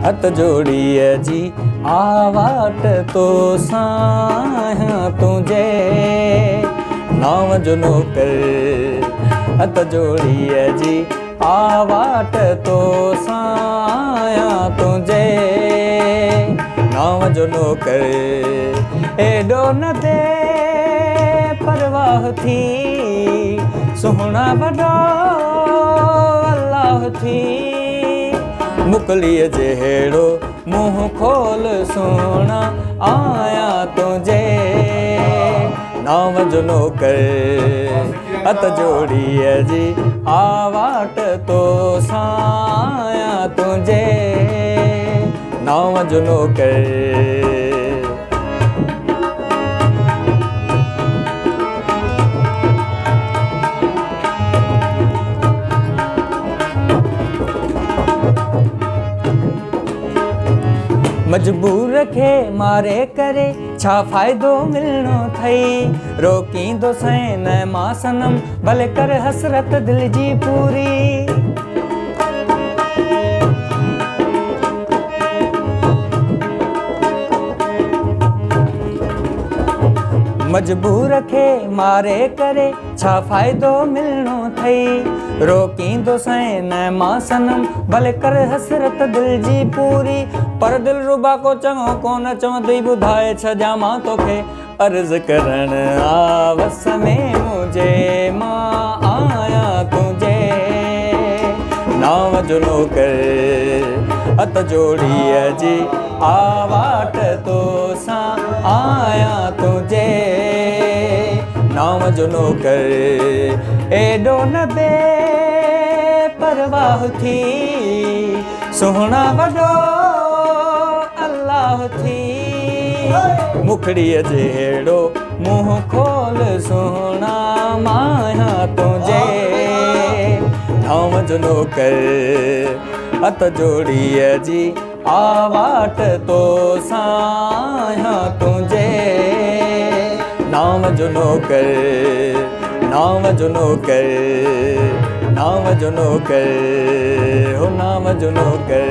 हथ जोड़िए जी आवाट तो साया तुझे नाम जो नौकर। हथ जोड़िए जी आवाट तो साया तुझे नाम जो नौकर। एडो न दे परवाह थी सुहना वडो अल्लाह थी मुकलीअ जहिड़ो मुंह खोल सोना आया तुझे नाम जो नौकर। हथ जोड़िए जी आवाट तो साया तुझे नाम जो नौकर। मजबूर खे मारे करे छा फ़ाइदो मिलणो थई रोकींदो सैं न मां सनम भले कर हसरत दिल जी पूरी। मजबूर खे मारे करे छा फ़ाइदो मिलणो थई रोकींदो सैं न मां सनम भले कर हसरत दिल जी पूरी। पर दिल रुबा को चङो कोन चवंदई ॿुधाए छॾियां मां तोखे अर्ज़ करण आवस में मुझे मां आया तुझे नाम जो नौकर। हथ जोड़िए जी आवाट तो सां आया तुझे नाम जो नौकर। एडो न बे परवाह थी सुहना वडो अल्लाह थी मुखड़ीअ जहिड़ो मुंह खोल सोना माया तुझे नाम जो नौकर। हथ जोड़िए जी आवाट तो साया तुझे नाम जो नौकर। नाम जो नौकर नाम जो नौकर हो नाम जो नौकर।